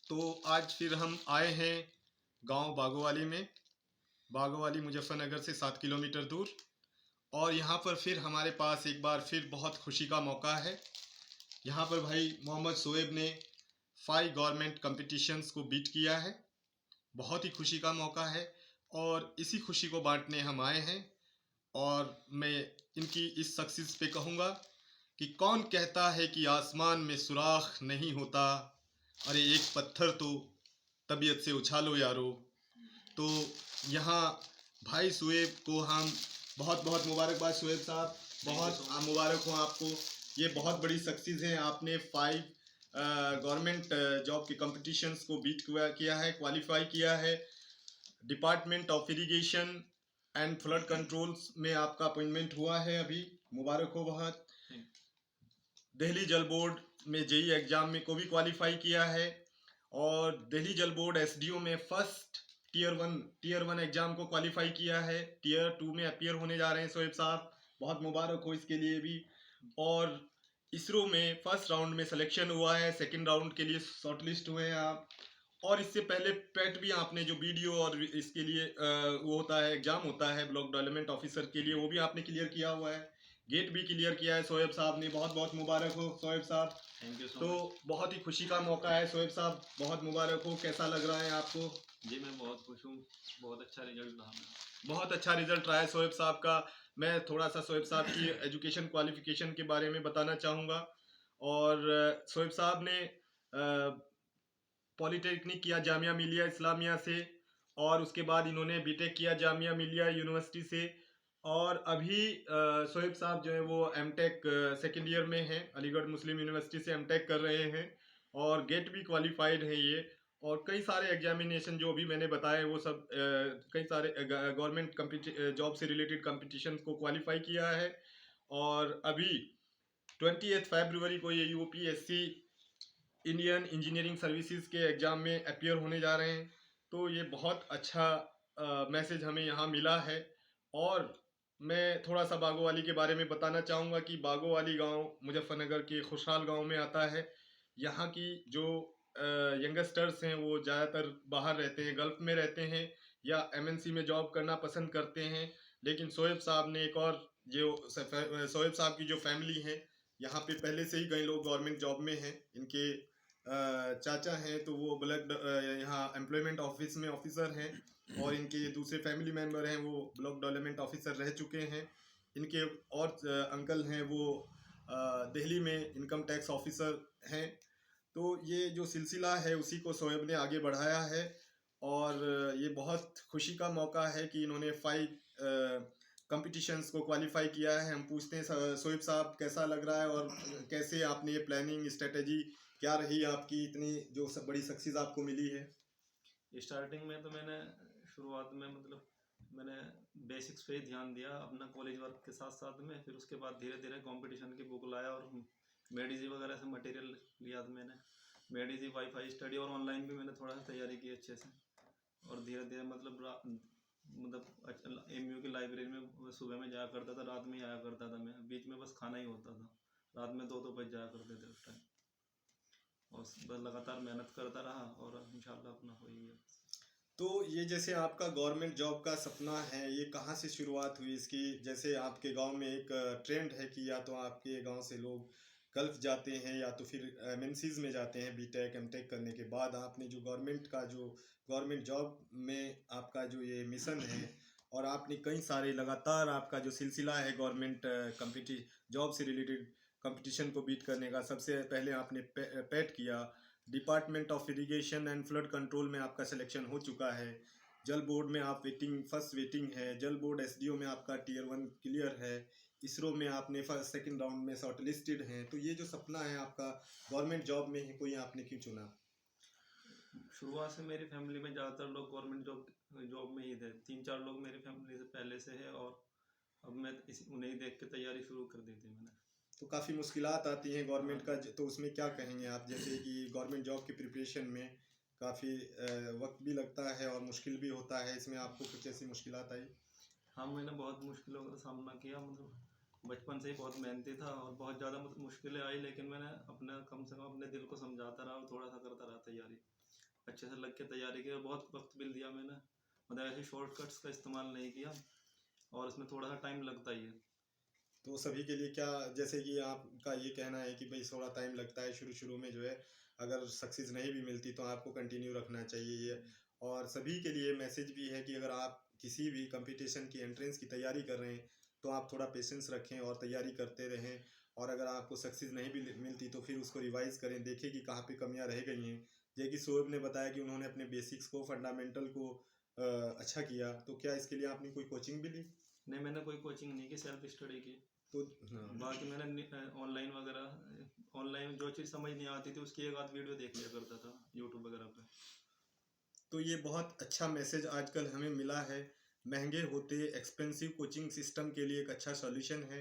तो आज फिर हम आए हैं गांव बागोवाली में। बागोवाली मुजफ्फरनगर से 7 किलोमीटर दूर। और यहाँ पर फिर हमारे पास एक बार फिर बहुत खुशी का मौका है। यहाँ पर भाई मोहम्मद शोएब ने 5 गवर्नमेंट कंपटीशंस को बीट किया है। बहुत ही खुशी का मौका है और इसी खुशी को बांटने हम आए हैं। और मैं इनकी इस सक्सेस पे कहूँगा कि कौन कहता है कि आसमान में सुराख नहीं होता, अरे एक पत्थर तो तबीयत से उछालो यारो। तो यहाँ भाई शुएब को हम बहुत बहुत मुबारकबाद। शुएब साहब, बहुत मुबारक हो आपको। ये बहुत बड़ी सक्सेस है, आपने 5 गवर्नमेंट जॉब के कंपटीशंस को बीट किया है, क्वालिफाई किया है। Department of irrigation and flood controls में आपका अपॉइंटमेंट हुआ है अभी, मुबारक हो बहुत। दिल्ली जल बोर्ड में जेई एग्जाम में को भी क्वालिफाई किया है और दिल्ली जल बोर्ड एसडीओ में फर्स्ट टीयर 1 एग्जाम को क्वालिफाई किया है। टीयर 2 में अपीयर होने जा रहे हैं शोएब साहब, बहुत मुबारक हो इसके लिए भी। और इसरो में फर्स्ट राउंड में सिलेक्शन हुआ है, सेकंड राउंड के लिए शॉर्टलिस्ट हुए हैं आप। और इससे पहले पेट भी आपने जो वीडियो और इसके लिए वो होता है, एग्जाम होता है ब्लॉक डेवलपमेंट ऑफिसर के लिए, वो भी आपने क्लियर किया हुआ है। गेट भी क्लियर किया है शोएब साहब ने, बहुत बहुत मुबारक हो शोएब साहब। थैंक यू सो तो मच। बहुत ही खुशी का मौका है शोएब साहब, बहुत मुबारक हो। कैसा लग रहा है आपको? जी मैं बहुत खुश हूँ, बहुत अच्छा रिजल्ट रहा मेरा। बहुत अच्छा रिजल्ट रहा है शोएब साहब का। मैं थोड़ा सा शोएब साहब की एजुकेशन क्वालिफिकेशन के बारे में बताना चाहूँगा। और शोएब साहब ने पॉलिटेक्निक किया जामिया मिलिया इस्लामिया से, और उसके बाद इन्होंने बीटेक किया जामिया मिलिया यूनिवर्सिटी से। और अभी शोएब साहब जो है वो एमटेक सेकेंड ईयर में हैं, अलीगढ़ मुस्लिम यूनिवर्सिटी से एमटेक कर रहे हैं और गेट भी क्वालिफाइड है ये। और कई सारे एग्जामिनेशन जो भी मैंने बताए वो सब कई सारे गवर्नमेंट जॉब से रिलेटेड कंपटीशन को क्वालिफाई किया है। और अभी 20 फरवरी को ये यूपीएससी इंडियन इंजीनियरिंग सर्विसेज के एग्ज़ाम में अपीयर होने जा रहे हैं। तो ये बहुत अच्छा मैसेज हमें यहाँ मिला है। और मैं थोड़ा सा बागोवाली के बारे में बताना चाहूँगा कि बागोवाली गांव मुजफ्फरनगर के खुशहाल गांव में आता है। यहाँ की जो यंगस्टर्स हैं वो ज़्यादातर बाहर रहते हैं, गल्फ में रहते हैं या एमएनसी में जॉब करना पसंद करते हैं। लेकिन शोएब साहब ने एक और, जो शोएब साहब की जो फैमिली है, यहाँ पे पहले से ही कई लोग गवर्नमेंट जॉब में हैं। इनके चाचा हैं तो वो ब्लॉक यहाँ एम्प्लॉयमेंट ऑफिस में ऑफिसर हैं, और इनके दूसरे फैमिली मेम्बर हैं वो ब्लॉक डेवलपमेंट ऑफिसर रह चुके हैं। इनके और अंकल हैं वो दिल्ली में इनकम टैक्स ऑफिसर हैं। तो ये जो सिलसिला है उसी को शोएब ने आगे बढ़ाया है। और ये बहुत खुशी का मौका है कि इन्होंने 5 कंपटीशंस को क्वालिफाई किया है। हम पूछते हैं शोएब साहब कैसा लग रहा है और कैसे आपने ये प्लानिंग स्ट्रेटेजी क्या रही आपकी, इतनी जो सब बड़ी सक्सेस आपको मिली है? स्टार्टिंग में तो मैंने शुरुआत में मैंने बेसिक्स पे ही ध्यान दिया अपना कॉलेज वर्क के साथ साथ में। फिर उसके बाद धीरे धीरे कंपटीशन की बुक लाया और मेडिजी वगैरह से मटेरियल लिया था मैंने। मेडिजी वाईफाई स्टडी और ऑनलाइन भी मैंने थोड़ा सा तैयारी की अच्छे से। और धीरे धीरे एमयू की लाइब्रेरी में सुबह में जाया करता था, रात में ही आया करता था मैं। बीच में बस खाना ही होता था, रात में 2-2 बज जाया करते थे उस टाइम। और बस लगातार मेहनत करता रहा और इंशाल्लाह अपना हो ही गया। तो ये जैसे आपका गवर्नमेंट जॉब का सपना है, ये कहाँ से शुरुआत हुई इसकी? जैसे आपके गांव में एक ट्रेंड है कि या तो आपके गांव से लोग गल्फ जाते हैं या तो फिर एमएनसीज में जाते हैं बीटेक एमटेक करने के बाद। आपने जो गवर्नमेंट जॉब में आपका जो ये मिशन है, और आपने कई सारे लगातार आपका जो सिलसिला है गवर्नमेंट कंपिटी जॉब से रिलेटेड कंपटीशन को बीट करने का। सबसे पहले आपने पैट किया, department of irrigation and flood control में आपका सिलेक्शन हो चुका है। जल बोर्ड में आप फर्स्ट वेटिंग है। जल बोर्ड एसडीओ में आपका टीयर 1 क्लियर है। इसरो में आपने फर्स्ट सेकंड राउंड में शॉर्ट लिस्टेड हैं। तो ये जो सपना है आपका गवर्नमेंट जॉब में ही, कोई आपने क्यों चुना? शुरुआत से मेरी फैमिली में ज़्यादातर लोग गवर्नमेंट जॉब में ही थे। 3-4 लोग मेरी फैमिली से पहले से है और अब मैं उन्हें ही देख के तैयारी शुरू कर दी थी मैंने। तो काफ़ी मुश्किलात आती हैं गवर्नमेंट हाँ। का, तो उसमें क्या कहेंगे आप? जैसे कि गवर्नमेंट जॉब की प्रिपरेशन में काफ़ी वक्त भी लगता है और मुश्किल भी होता है, इसमें आपको कुछ ऐसी मुश्किलात आई? हाँ, मैंने बहुत मुश्किलों का सामना किया। बचपन से ही बहुत मेहनती था और बहुत ज़्यादा मुश्किलें आई, लेकिन मैंने अपने कम से कम अपने दिल को समझाता रहा और थोड़ा सा करता रहा तैयारी। अच्छे से लग के तैयारी की, बहुत वक्त भी दिया मैंने, मतलब ऐसे शॉर्टकट्स का इस्तेमाल नहीं किया, और इसमें थोड़ा सा टाइम लगता ही है। तो सभी के लिए क्या, जैसे कि आपका ये कहना है कि भाई थोड़ा टाइम लगता है शुरू शुरू में जो है, अगर सक्सेस नहीं भी मिलती तो आपको कंटिन्यू रखना चाहिए ये। और सभी के लिए मैसेज भी है कि अगर आप किसी भी कंपटीशन की एंट्रेंस की तैयारी कर रहे हैं तो आप थोड़ा पेशेंस रखें और तैयारी करते रहें। और अगर आपको सक्सेस नहीं भी मिलती तो फिर उसको रिवाइज करें, देखें कि कहाँ पे कमियां रह गई हैं। जैसे कि शोएब ने बताया कि उन्होंने अपने बेसिक्स को, फंडामेंटल को अच्छा किया, तो क्या इसके लिए आपने कोई कोचिंग भी ली? नहीं, मैंने कोई कोचिंग नहीं की, सेल्फ स्टडी की। तो हाँ, बाकी मैंने ऑनलाइन वगैरह, ऑनलाइन जो चीज़ समझ नहीं आती थी उसकी एक आध वीडियो देख लिया करता था यूट्यूब वगैरह पे। तो ये बहुत अच्छा मैसेज आजकल हमें मिला है। महंगे होते एक्सपेंसिव कोचिंग सिस्टम के लिए एक अच्छा सॉल्यूशन है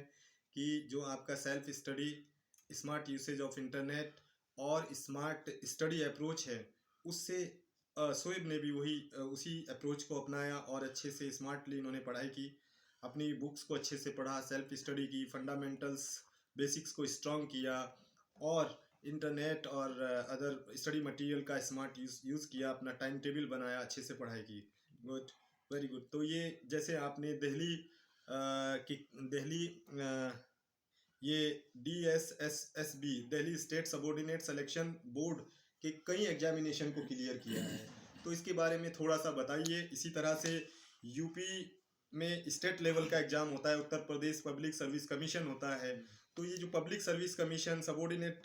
कि जो आपका self study, smart usage of internet और स्मार्ट स्टडी अप्रोच है, उससे शोएब ने भी उसी अप्रोच को अपनाया और अच्छे से स्मार्टली इन्होंने पढ़ाई की, अपनी बुक्स को अच्छे से पढ़ा, सेल्फ स्टडी की, फंडामेंटल्स बेसिक्स को स्ट्रॉन्ग किया और इंटरनेट और अदर स्टडी मटेरियल का स्मार्ट यूज़ किया, अपना टाइम टेबल बनाया, अच्छे से पढ़ाई की। Good, very good. तो ये जैसे आपने दिल्ली की दिल्ली ये DSSSB, Delhi state subordinate selection board के कई एग्जामिनेशन को क्लियर किया है, तो इसके बारे में थोड़ा सा बताइए। इसी तरह से यूपी में स्टेट लेवल का एग्जाम होता है, Uttar Pradesh public service commission होता है, तो ये जो public service commission, subordinate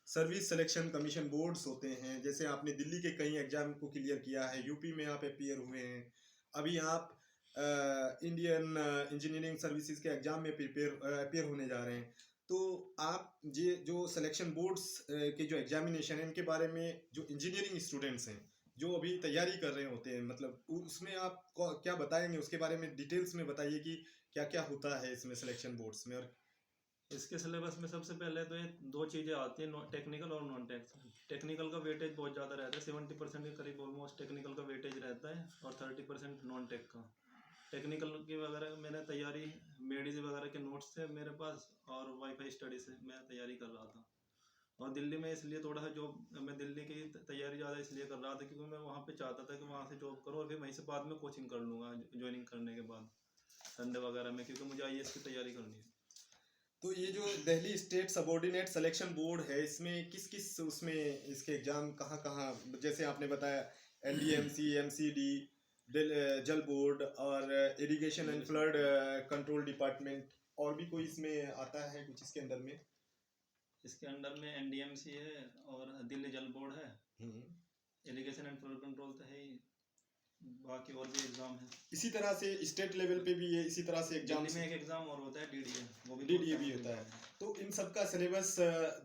service selection commission boards होते हैं, जैसे आपने दिल्ली के कई एग्जाम को क्लियर किया है, यूपी में आप अपियर हुए हैं, अभी आप इंडियन इंजीनियरिंग सर्विसेज के एग्जाम में अपियर होने जा रहे हैं, तो आप ये जो सिलेक्शन बोर्ड्स के जो एग्जामिनेशन है, इनके बारे में जो इंजीनियरिंग स्टूडेंट्स हैं जो अभी तैयारी कर रहे होते हैं, मतलब उसमें आप क्या बताएंगे, उसके बारे में डिटेल्स में बताइए कि क्या क्या होता है इसमें सिलेक्शन बोर्ड्स में। और इसके सिलेबस में सबसे पहले तो ये दो चीज़ें आती हैं, टेक्निकल और नॉन टेक्निकल का वेटेज बहुत ज़्यादा रहता है, 70% के करीब ऑलमोस्ट टेक्निकल का वेटेज रहता है, और 30% नॉन टेक का। टेक्निकल की वगैरह मैंने तैयारी, मेडीज वगैरह के नोट्स थे मेरे पास, और वाईफाई स्टडी से मैं तैयारी कर रहा था। और दिल्ली में इसलिए थोड़ा सा जॉब, मैं दिल्ली की तैयारी ज़्यादा इसलिए कर रहा था क्योंकि मैं वहाँ पे चाहता था कि वहाँ से जॉब करूँ और फिर वहीं से बाद में कोचिंग कर लूँगा ज्वाइनिंग करने के बाद, संडे वगैरह में, क्योंकि मुझे IAS की तैयारी करनी है। तो ये जो Delhi state subordinate selection board है, इसमें किस किस उसमें इसके एग्जाम कहाँ कहाँ, जैसे आपने बताया NDMC, MCD, जल बोर्ड और irrigation and flood control department, और भी कोई इसमें आता है कुछ इसके अंदर में? इसके अंडर में NDMC है और दिल्ली जल बोर्ड है, इरिगेशन एंड फ्लड कंट्रोल तो है ही, बाकी और भी एग्जाम है। इसी तरह से स्टेट लेवल पे भी है, इसी तरह से एग्जाम दिल्ली में एक एग्जाम और होता है DDA, वो भी DDA भी होता है। तो इन सब का सिलेबस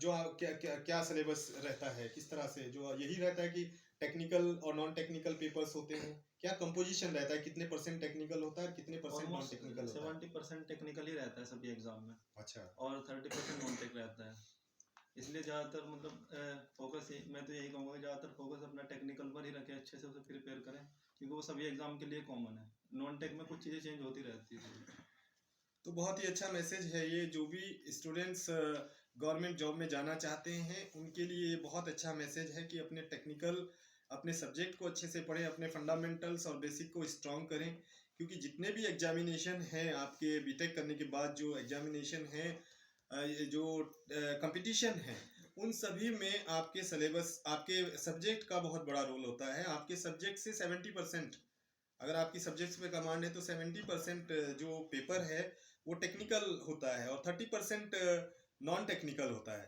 जो क्या क्या क्या सिलेबस रहता है, किस तरह से, जो यही रहता है कि टेक्निकल और नॉन टेक्निकल पेपर्स होते हैं, क्या कंपोजिशन रहता है, कितने परसेंट टेक्निकल होता है, कितने परसेंट नॉन टेक्निकल होता है? 70% टेक्निकल ही रहता है सभी एग्जाम में, अच्छा। और 30% नॉन टेक रहता है। इसलिए ज़्यादातर मतलब फोकस, मैं तो यही कहूँगा, ज़्यादातर फोकस अपना टेक्निकल पर ही रखें, अच्छे से उसे प्रिपेयर करें, क्योंकि वो सभी एग्जाम के लिए कॉमन है। नॉन टेक में कुछ चीज़ें चेंज होती रहती है। तो बहुत ही अच्छा मैसेज है ये, जो भी स्टूडेंट्स गवर्नमेंट जॉब में जाना चाहते हैं उनके लिए ये बहुत अच्छा मैसेज है कि अपने टेक्निकल, अपने सब्जेक्ट को अच्छे से पढ़ें, अपने फंडामेंटल्स और बेसिक को स्ट्रॉन्ग करें, क्योंकि जितने भी एग्जामिनेशन हैं आपके बीटेक करने के बाद, जो एग्जामिनेशन हैं, ये जो कंपटीशन है, उन सभी में आपके सिलेबस, आपके सब्जेक्ट का बहुत बड़ा रोल होता है। आपके सब्जेक्ट से 70%, अगर आपकी सब्जेक्ट्स पे कमांड है तो 70% जो पेपर है वो टेक्निकल होता है और 30% नॉन टेक्निकल होता है।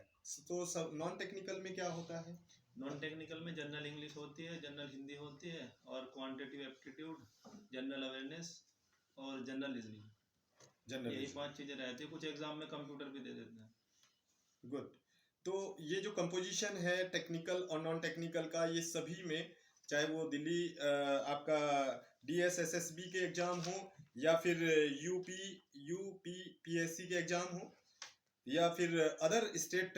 तो सब नॉन टेक्निकल में क्या होता है? नॉन टेक्निकल में जनरल इंग्लिश होती है, जनरल हिंदी होती है, और क्वांटिटेटिव एप्टीट्यूड, जनरल अवेयरनेस और जनरल रीजनिंग, यही 5 चीज़ें रहती है। कुछ एग्जाम में कंप्यूटर भी दे देते हैं। गुड। तो ये जो कंपोजिशन है टेक्निकल और नॉन टेक्निकल का, ये सभी में, चाहे वो दिल्ली आपका DSSSB के एग्जाम हो, या फिर UPPSC के एग्जाम हो, या फिर अदर स्टेट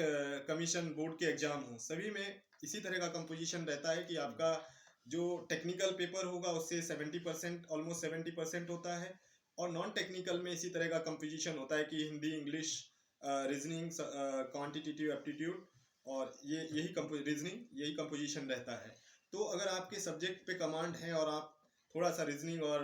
कमीशन बोर्ड के एग्जाम हो, सभी में इसी तरह का कंपोजिशन रहता है कि आपका जो टेक्निकल पेपर होगा उससे 70%, ऑलमोस्ट 70% होता है, और नॉन टेक्निकल में इसी तरह का कंपोजिशन होता है कि Hindi, English, reasoning, quantitative aptitude, और यही रीजनिंग, यही कंपोजिशन रहता है। तो अगर आपके सब्जेक्ट पे कमांड है और आप थोड़ा सा रीजनिंग और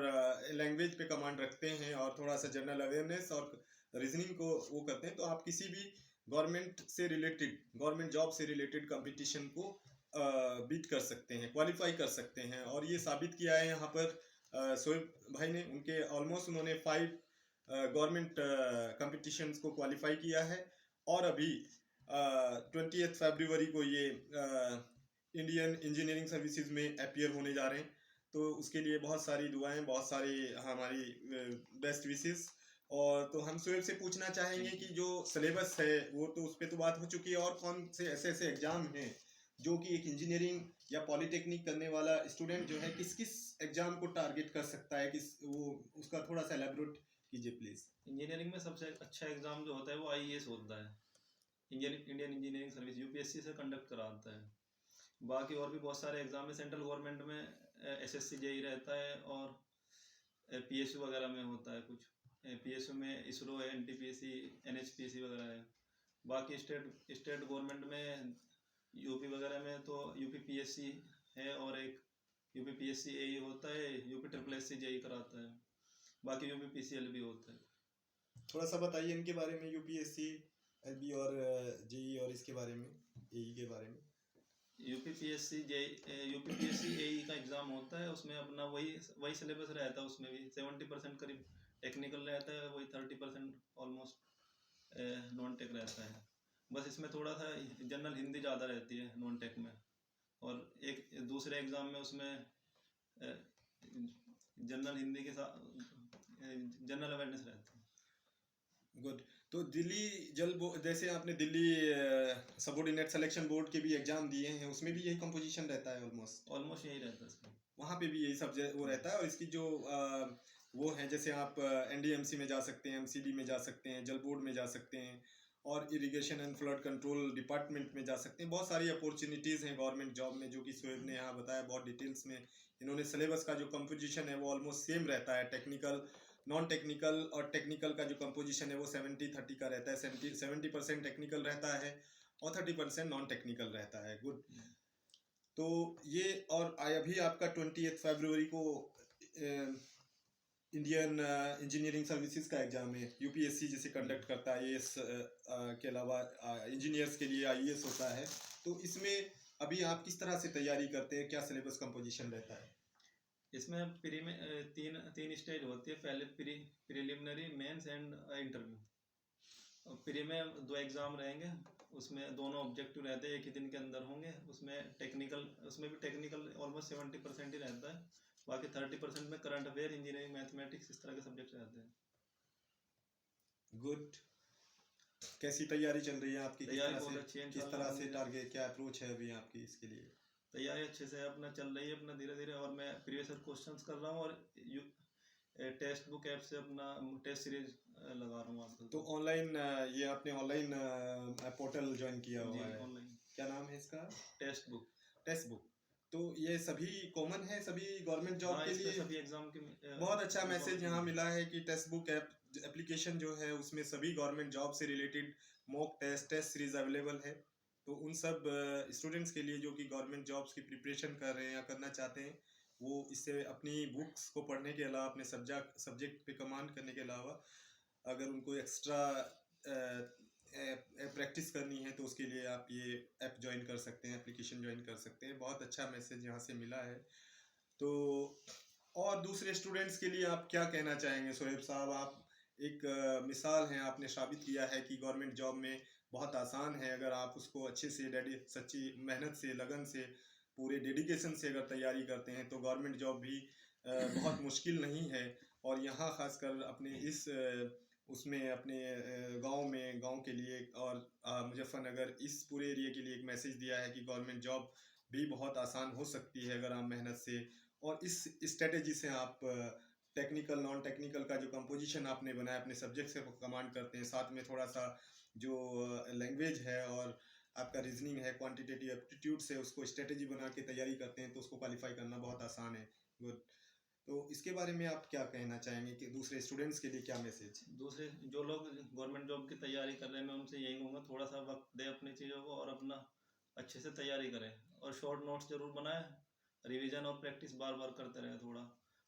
लैंग्वेज पे कमांड रखते हैं और थोड़ा सा जनरल अवेयरनेस और रीजनिंग को वो करते हैं, तो आप किसी भी गवर्नमेंट जॉब से रिलेटेड कंपटीशन को बीट कर सकते हैं, क्वालिफाई कर सकते हैं। और ये साबित किया है यहाँ पर शोएब भाई ने। उन्होंने 5 गवर्नमेंट कंपटीशंस को क्वालिफाई किया है और अभी 20 फरवरी को ये इंडियन इंजीनियरिंग सर्विसेज में अपीयर होने जा रहे हैं। तो उसके लिए बहुत सारी दुआएं, बहुत सारी हमारी बेस्ट विशेस। और तो हम शोएब से पूछना चाहेंगे कि जो सिलेबस है वो तो उस पर तो बात हो चुकी है, और कौन से ऐसे ऐसे एग्जाम हैं जो कि एक इंजीनियरिंग या पॉलिटेक्निक करने वाला स्टूडेंट जो है किस किस एग्जाम को टारगेट कर सकता है, किस वो उसका थोड़ा सा एलैबोरेट कीजिए प्लीज। इंजीनियरिंग में सबसे अच्छा एग्जाम जो होता है वो आईएएस होता है, इंडियन इंजीनियरिंग सर्विस, यूपीएससी से कंडक्ट कराता है। बाकी और भी बहुत सारे एग्जाम है सेंट्रल गवर्नमेंट में, एसएससी जेई रहता है, और पीएसयू वगैरह में होता है कुछ, पीएसयू में इसरो है, एनटीपीसी, एनएचपीसी वगैरह है। बाकी स्टेट गवर्नमेंट में यूपी वगैरह में तो यूपी पीएससी है, और एक यूपी पीएससी एई होता है, यूपी ट्रिपल एससी जेई कराता है, बाकी यूपी पीसीएल भी होता है। थोड़ा सा बताइए इनके बारे में, यूपीएससी एलबी और जेई और इसके बारे में, एई के बारे में। यूपी पीएससी एई का एग्जाम होता है, उसमें अपना वही सिलेबस रहता है, उसमें भी 70% करीब टेक्निकल रहता है, वही 30% ऑलमोस्ट नॉन टेक रहता है। बस इसमें थोड़ा सा जनरल हिंदी ज़्यादा रहती है नॉन टेक में, और एक दूसरे एग्जाम में उसमें जनरल हिंदी के साथ जनरल अवेयरनेस रहता है। गुड। तो जैसे आपने दिल्ली सबऑर्डिनेट सिलेक्शन बोर्ड के भी एग्जाम दिए हैं, उसमें भी यही कंपोजिशन रहता है ऑलमोस्ट यही रहता है इसमें। वहाँ पे भी यही सब्जेक्ट वो रहता है। और इसकी जो वो है, जैसे आप एनडीएमसी में जा सकते हैं, एमसीडी में जा सकते हैं, जल बोर्ड में जा सकते हैं, और irrigation and flood control department में जा सकते हैं। बहुत सारी अपॉर्चुनिटीज़ हैं गवर्नमेंट जॉब में, जो कि शोएब ने यहाँ बताया बहुत डिटेल्स में। इन्होंने सिलेबस का जो कंपोजिशन है वो ऑलमोस्ट सेम रहता है, टेक्निकल, नॉन टेक्निकल और टेक्निकल का जो कंपोजिशन है वो 70-30 का रहता है। 70% टेक्निकल रहता है और 30% नॉन टेक्निकल रहता है। गुड। तो ये, और अभी आपका 20 फरवरी को इंडियन इंजीनियरिंग सर्विसेज का एग्जाम है, यूपीएससी जैसे कंडक्ट करता है। आईएएस के अलावा इंजीनियर्स के लिए आईएएस होता है। तो इसमें अभी आप किस तरह से तैयारी करते हैं, क्या सिलेबस कंपोजिशन रहता है? इसमें प्री में तीन स्टेज होती है, पहले preliminary, mains and interview. Pre में 2 एग्जाम रहेंगे, उसमें दोनों ऑब्जेक्टिव रहते हैं, एक ही दिन के अंदर होंगे। उसमें भी टेक्निकल ऑलमोस्ट 70% ही रहता है, बाकी 30% में करंट अफेयर, इंजीनियरिंग, मैथमेटिक्स, इस तरह के सब्जेक्ट रहते हैं। गुड। कैसी तैयारी चल रही है आपकी? तैयारी बहुत अच्छी है, किस तरह से टारगेट, क्या अप्रोच है अभी आपकी इसके लिए? तैयारी अच्छे से अपना चल रही है अपना धीरे धीरे, और मैं प्रीवियस ईयर क्वेश्चंस कर रहा हूँ, और टेक्स्ट बुक ऐप से अपना टेस्ट सीरीज लगा रहा हूँ आजकल। तो ऑनलाइन ये आपने ऑनलाइन पोर्टल ज्वाइन किया हुआ है, ऑनलाइन। क्या नाम है इसका? Text book. तो ये सभी कॉमन है सभी गवर्नमेंट जॉब के लिए? सभी एग्जाम के बहुत अच्छा मैसेज यहाँ मिला है कि टेक्स्ट बुक एप्लीकेशन जो है उसमें सभी गवर्नमेंट जॉब से related mock test series available है। तो उन सब स्टूडेंट्स के लिए जो कि गवर्नमेंट जॉब्स की प्रिपरेशन कर रहे हैं या करना चाहते हैं, वो इससे अपनी बुक्स को पढ़ने के अलावा, अपने सब्जेक्ट पे कमांड करने के अलावा, अगर उनको एक्स्ट्रा प्रैक्टिस करनी है तो उसके लिए आप ये ऐप ज्वाइन कर सकते हैं, एप्लीकेशन ज्वाइन कर सकते हैं। बहुत अच्छा मैसेज यहाँ से मिला है। तो और दूसरे स्टूडेंट्स के लिए आप क्या कहना चाहेंगे शोएब साहब? आप एक मिसाल हैं, आपने साबित किया है कि गवर्नमेंट जॉब में बहुत आसान है अगर आप उसको अच्छे से सच्ची मेहनत से, लगन से, पूरे डेडिकेशन से अगर तैयारी करते हैं तो गवर्नमेंट जॉब भी बहुत मुश्किल नहीं है। और यहाँ खासकर अपने इस उसमें अपने गांव के लिए और मुजफ्फरनगर, इस पूरे एरिया के लिए एक मैसेज दिया है कि गवर्नमेंट जॉब भी बहुत आसान हो सकती है अगर आप मेहनत से और इस स्ट्रेटेजी से आप टेक्निकल, नॉन टेक्निकल का जो कंपोजिशन आपने बनाया, अपने सब्जेक्ट से कमांड करते हैं, साथ में थोड़ा सा जो लैंग्वेज है और आपका रीजनिंग है, क्वांटिटेटिव एप्टीट्यूड से उसको स्ट्रेटेजी बना के तैयारी करते हैं, तो उसको क्वालिफाई करना बहुत आसान है। गुड। तो इसके बारे में आप क्या कहना चाहेंगे कि दूसरे स्टूडेंट्स के लिए क्या मैसेज? दूसरे जो लोग गवर्नमेंट जॉब की तैयारी कर रहे हैं, मैं उनसे यही कहूँगा, थोड़ा सा वक्त दें अपनी चीज़ों को और अपना अच्छे से तैयारी करें, और शॉर्ट नोट्स जरूर बनाएं, रिवीजन और प्रैक्टिस बार बार करते रहे थोड़ा,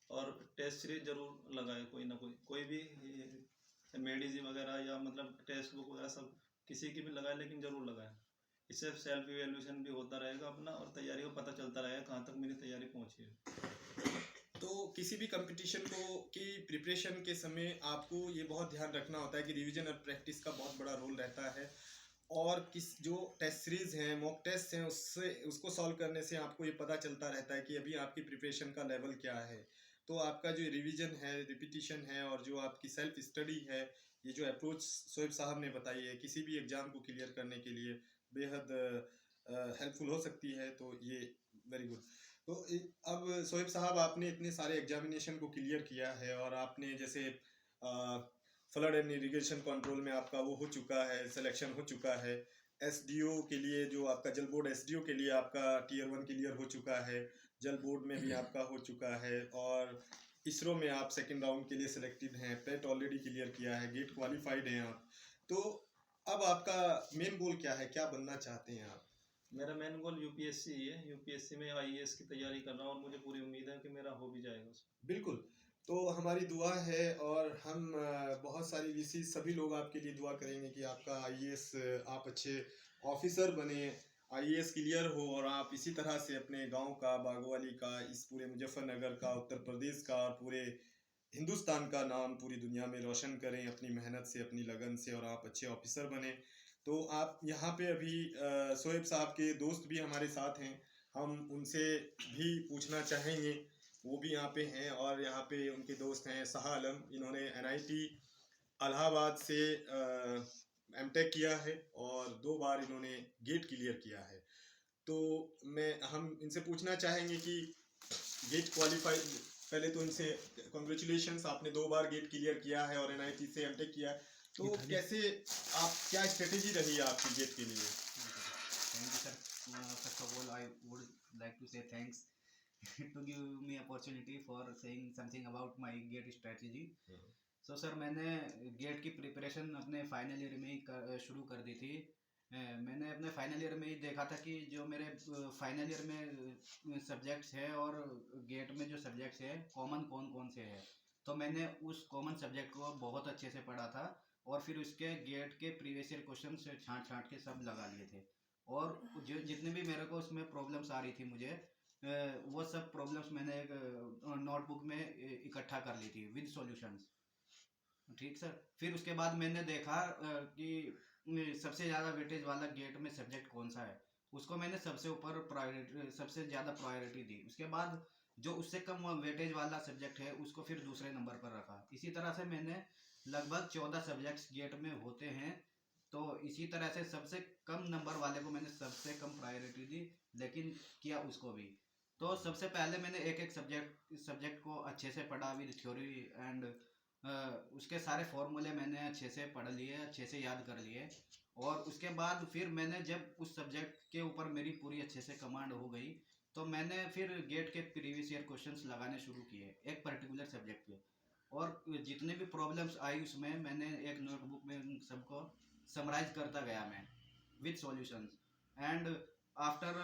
और टेस्ट सीरीज जरूर लगाए, कोई ना कोई भी मेडिजी वगैरह या मतलब टेक्स्ट बुक वगैरह सब किसी की भी लगाए, लेकिन जरूर लगाए। इससे सेल्फ इवेल्यूशन भी होता रहेगा अपना, और तैयारी को पता चलता रहेगा कहाँ तक मेरी तैयारी पहुँची है। तो किसी भी कंपटीशन को की प्रिपरेशन के समय आपको ये बहुत ध्यान रखना होता है कि रिवीजन और प्रैक्टिस का बहुत बड़ा रोल रहता है, और किस जो टेस्ट सीरीज हैं, मॉक टेस्ट हैं, उससे उसको सॉल्व करने से आपको ये पता चलता रहता है कि अभी आपकी प्रिपरेशन का लेवल क्या है। तो आपका जो रिवीजन है, रिपीटिशन है, और जो आपकी सेल्फ स्टडी है, ये जो अप्रोच शोएब साहब ने बताई है किसी भी एग्ज़ाम को क्लियर करने के लिए बेहद हेल्पफुल हो सकती है। तो ये वेरी गुड। तो अब शोएब साहब, आपने इतने सारे एग्जामिनेशन को क्लियर किया है, और आपने जैसे फ्लड एंड इरिगेशन कंट्रोल में आपका वो हो चुका है, सिलेक्शन हो चुका है। एसडीओ के लिए जो आपका जल बोर्ड एसडीओ के लिए आपका टीयर 1 क्लियर हो चुका है, जल बोर्ड में भी आपका हो चुका है, और इसरो में आप सेकंड राउंड के लिए सिलेक्टेड हैं, पेट ऑलरेडी क्लियर किया है, गेट क्वालिफाइड हैं आप। तो अब आपका मेन गोल क्या है, क्या बनना चाहते हैं आप? मेरा मेन गोल यूपीएससी ही है। यूपीएससी में आईएएस की तैयारी कर रहा हूँ, और मुझे पूरी उम्मीद है कि मेरा हो भी जाएगा उसमें। बिल्कुल। तो हमारी दुआ है, और हम बहुत सारी वीसी सभी लोग आपके लिए दुआ करेंगे कि आपका आईएएस, आप अच्छे ऑफिसर बने, आईएएस क्लियर हो, और आप इसी तरह से अपने गांव का, बागवाली का, इस पूरे मुजफ्फरनगर का, उत्तर प्रदेश का, और पूरे हिंदुस्तान का नाम पूरी दुनिया में रोशन करें अपनी मेहनत से, अपनी लगन से, और आप अच्छे ऑफिसर बने। तो आप यहाँ पे अभी शोएब साहब के दोस्त भी हमारे साथ हैं, हम उनसे भी पूछना चाहेंगे। वो भी यहाँ पे हैं, और यहाँ पे उनके दोस्त हैं शाह आलम, इन्होंने एनआईटी इलाहाबाद से एमटेक किया है, और 2 बार इन्होंने गेट क्लियर किया है। तो हम इनसे पूछना चाहेंगे कि गेट क्वालिफाई, पहले तो इनसे कॉन्ग्रेचुलेशंस, आपने 2 बार गेट क्लियर किया है और एनआईटी से एमटेक किया है। तो कैसे, आप क्या स्ट्रेटेजी रही है आपकी गेट के लिए? Thank you, sir. First of all, I would like to say thanks to give me opportunity for saying something about my GATE strategy. So sir, मैंने गेट की प्रिपरेशन अपने फाइनल ईयर में ही शुरू कर दी थी। मैंने अपने फाइनल ईयर में ही देखा था कि जो मेरे फाइनल ईयर में सब्जेक्ट्स है और गेट में जो सब्जेक्ट्स है कॉमन कौन कौन से है, तो मैंने उस कॉमन सब्जेक्ट को बहुत अच्छे से पढ़ा था, और फिर उसके गेट के प्रीवियस ईयर क्वेश्चन छाँट छाँट के सब लगा लिए थे। और जो जितने भी मेरे को उसमें प्रॉब्लम्स आ रही थी मुझे, वो सब प्रॉब्लम्स मैंने एक नोटबुक में इकट्ठा कर ली थी विद सॉल्यूशंस। ठीक सर। फिर उसके बाद मैंने देखा कि सबसे ज़्यादा वेटेज वाला गेट में सब्जेक्ट कौन सा है, उसको मैंने सबसे ऊपर प्रायोरिटी, सबसे ज़्यादा प्रायोरिटी दी। उसके बाद जो उससे कम वेटेज वाला सब्जेक्ट है उसको फिर दूसरे नंबर पर रखा। इसी तरह से मैंने लगभग 14 सब्जेक्ट्स गेट में होते हैं, तो इसी तरह से सबसे कम नंबर वाले को मैंने सबसे कम प्रायोरिटी दी, लेकिन किया उसको भी। तो सबसे पहले मैंने एक एक सब्जेक्ट को अच्छे से पढ़ा विद थ्योरी एंड उसके सारे फॉर्मूले मैंने अच्छे से पढ़ लिए, अच्छे से याद कर लिए। और उसके बाद फिर मैंने जब उस सब्जेक्ट के ऊपर मेरी पूरी अच्छे से कमांड हो गई, तो मैंने फिर गेट के प्रीवियस ईयर क्वेश्चंस लगाने शुरू किए एक पर्टिकुलर सब्जेक्ट पे। और जितने भी प्रॉब्लम्स आई उसमें मैंने एक नोटबुक में उन सबको समराइज करता गया मैं with solutions. And after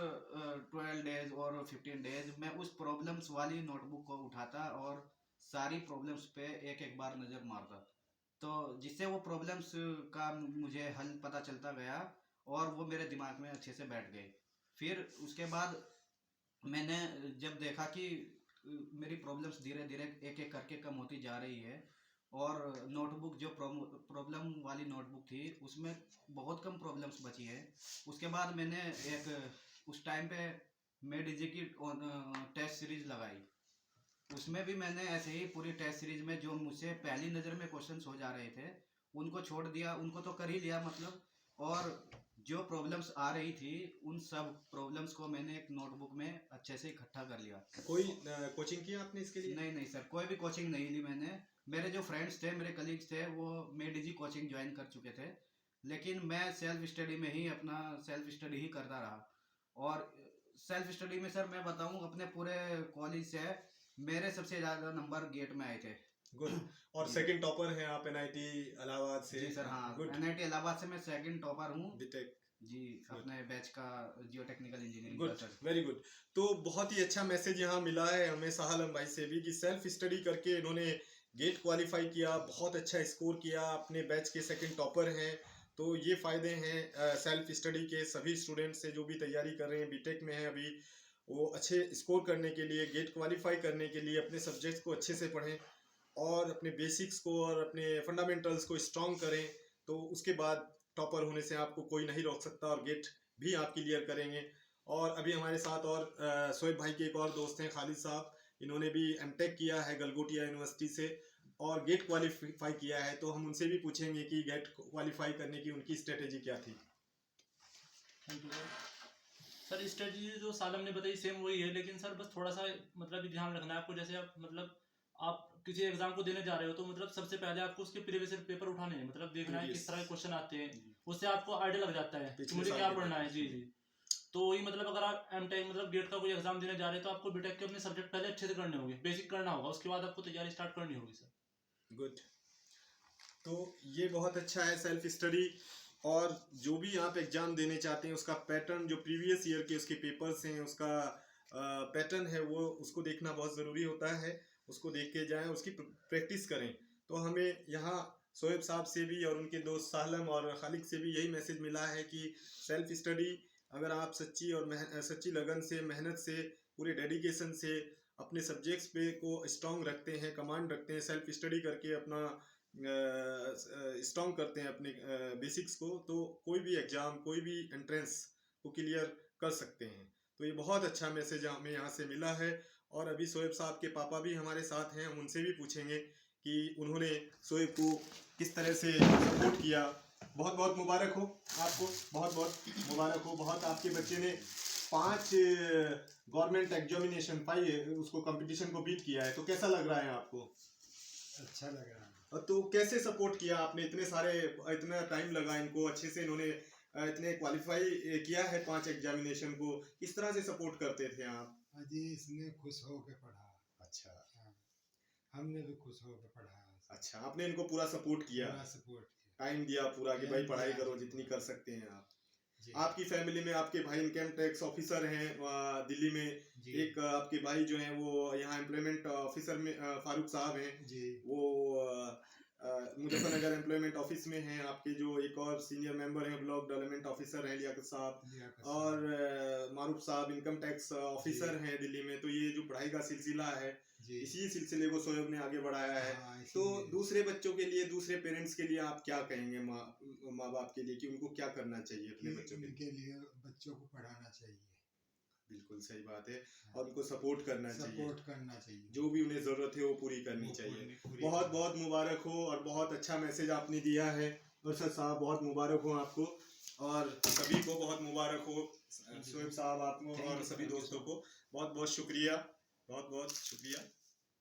12 days और 15 डेज मैं उस प्रॉब्लम्स वाली नोटबुक को उठाता और सारी प्रॉब्लम्स पे एक एक बार नज़र मारता, तो जिससे वो प्रॉब्लम्स का मुझे हल पता चलता गया, और वो मेरे दिमाग में अच्छे से बैठ गए। फिर उसके बाद मैंने जब देखा कि मेरी प्रॉब्लम्स धीरे धीरे एक एक करके कम होती जा रही है, और नोटबुक जो प्रॉब्लम वाली नोटबुक थी उसमें बहुत कम प्रॉब्लम्स बची है, उसके बाद मैंने एक उस टाइम पे मेडिजी की टेस्ट सीरीज लगाई। उसमें भी मैंने ऐसे ही पूरी टेस्ट सीरीज में जो मुझसे पहली नज़र में क्वेश्चंस हो जा रहे थे उनको छोड़ दिया, उनको तो कर ही लिया मतलब, और जो प्रॉब्लम्स आ रही थी उन सब प्रॉब्लम्स को मैंने एक नोटबुक में अच्छे से इकट्ठा कर लिया। कोई कोचिंग किया आपने इसके लिए? नहीं नहीं सर, कोई भी कोचिंग नहीं ली मैंने। मेरे जो फ्रेंड्स थे, मेरे कलीग्स थे, वो मेडिजी कोचिंग ज्वाइन कर चुके थे, लेकिन मैं सेल्फ स्टडी में ही अपना सेल्फ स्टडी ही करता रहा। और सेल्फ स्टडी में सर मैं बताऊं, अपने पूरे कॉलेज से मेरे सबसे ज़्यादा नंबर गेट में आए थे। गुड। और सेकंड टॉपर हैं आप एनआईटी इलाहाबाद से? जी सर, हाँ, गुड। एनआईटी इलाहाबाद से मैं सेकंड टॉपर हूँ। बीटेक? जी अपने बैच का जियो टेक्निकल इंजीनियरिंग गुड, का सर। Very good. तो बहुत ही अच्छा मैसेज यहाँ मिला है हमें साहल भाई से भी कि सेल्फ स्टडी करके इन्होंने गेट क्वालिफाई किया, बहुत अच्छा स्कोर किया, अपने बैच के सेकंड टॉपर हैं। तो ये फ़ायदे हैं सेल्फ स्टडी के। सभी स्टूडेंट्स से जो भी तैयारी कर रहे हैं, बीटेक में हैं अभी, वो अच्छे स्कोर करने के लिए, गेट क्वालिफाई करने के लिए अपने सब्जेक्ट्स को अच्छे से पढ़ें और अपने बेसिक्स को और अपने फंडामेंटल्स को स्ट्रॉन्ग करें। तो उसके बाद टॉपर होने से आपको कोई नहीं रोक सकता और गेट भी आप क्लियर करेंगे। और अभी हमारे साथ और शोएब भाई के एक और दोस्त हैं खालिद साहब, इन्होंने भी एमटेक किया है गलगोटिया यूनिवर्सिटी से और गेट क्वालिफाई किया है। तो हम उनसे भी पूछेंगे कि गेट क्वालिफाई करने की उनकी स्ट्रेटेजी क्या थी। Thank you sir. स्ट्रेटजी जो सालम ने बताई सेम वही है, लेकिन सर बस थोड़ा सा मतलब ध्यान रखना है आपको। जैसे आप मतलब आप किसी एग्जाम को देने जा रहे हो तो मतलब सबसे पहले आपको उसके प्रीवियस पेपर उठाने हैं, मतलब देखना है किस तरह के क्वेश्चन आते हैं, उससे आपको आइडिया लग जाता है कि मुझे क्या पढ़ना है। जी जी। तो वही मतलब अगर आप एमटेक मतलब गेट का कोई एग्जाम देने जा रहे हैं तो आपको बीटेक के अपने सब्जेक्ट पहले अच्छे से करने होंगे, बेसिक करना होगा, उसके बाद आपको तैयारी स्टार्ट करनी होगी सर। गुड। तो ये बहुत अच्छा है सेल्फ स्टडी। और जो भी आप एग्जाम देने चाहते हैं उसका पैटर्न, जो प्रीवियस ईयर के उसके पेपर्स हैं, उसका पैटर्न है, वो उसको देखना बहुत ज़रूरी होता है। उसको देख के जाएं, उसकी प्रैक्टिस करें। तो हमें यहाँ शोएब साहब से भी और उनके दोस्त सालम और खालिद से भी यही मैसेज मिला है कि सेल्फ स्टडी अगर आप सच्ची और सच्ची लगन से, मेहनत से, पूरे डेडिकेशन से अपने सब्जेक्ट्स पे को स्ट्रॉन्ग रखते हैं, कमांड रखते हैं, सेल्फ स्टडी करके अपना स्ट्रॉन्ग करते हैं अपने बेसिक्स को, तो कोई भी एग्ज़ाम, कोई भी एंट्रेंस को क्लियर कर सकते हैं। तो ये बहुत अच्छा मैसेज हमें यहाँ से मिला है। और अभी शोएब साहब के पापा भी हमारे साथ हैं, हम उनसे भी पूछेंगे कि उन्होंने शोएब को किस तरह से सपोर्ट किया। बहुत बहुत मुबारक हो आपको, बहुत बहुत मुबारक हो। बहुत आपके बच्चे ने 5 गवर्नमेंट एग्जामिनेशन 5 उसको कंपटीशन को बीट किया है। तो कैसा लग रहा है आपको? अच्छा लग रहा है। तो कैसे सपोर्ट किया आपने? इतने सारे, इतना टाइम लगा इनको, अच्छे से इन्होंने इतने क्वालिफाई किया है 5 एग्जामिनेशन को, किस तरह से सपोर्ट करते थे आप? जी इसने खुश हो के पढ़ा। अच्छा। हाँ, हमने भी खुश हो के पढ़ा। अच्छा, आपने इनको पूरा सपोर्ट किया, पूरा सपोर्ट किया, टाइम दिया पूरा कि भाई टाइम पढ़ाई दिया, करो जितनी कर सकते हैं आप। जी। आपकी फैमिली में आपके भाई इनकम टैक्स ऑफिसर हैं दिल्ली में, जी। एक आपके भाई जो हैं वो यहाँ एम्प्लॉयमेंट ऑफिसर में फारूक साहब हैं, जी। वो मुजफ्फरनगर एम्प्लॉयमेंट ऑफिस में हैं। आपके जो एक और सीनियर मेंबर हैं ब्लॉक डेवलपमेंट ऑफिसर हैं लियाकत साहब, और मारूफ साहब इनकम टैक्स ऑफिसर हैं दिल्ली में। तो ये जो पढ़ाई का सिलसिला है, जी। इसी सिलसिले को शोएब ने आगे बढ़ाया है। हाँ, तो इसीलिए। दूसरे बच्चों के लिए, दूसरे पेरेंट्स के लिए आप क्या कहेंगे, माँ बाप के लिए, कि उनको क्या करना चाहिए अपने कि बच्चों के लिए? उनके लिए बच्चों को पढ़ाना चाहिए, बिल्कुल सही बात है, और उनको सपोर्ट करना चाहिए, सपोर्ट करना चाहिए, जो भी उन्हें ज़रूरत है वो पूरी करनी वो चाहिए। पूरी बहुत करनी। बहुत मुबारक हो और बहुत अच्छा मैसेज आपने दिया है। अरशद साहब बहुत मुबारक हो आपको, और सभी को बहुत मुबारक हो, शोएब साहब आपको और सभी दोस्तों को बहुत बहुत शुक्रिया, बहुत बहुत शुक्रिया।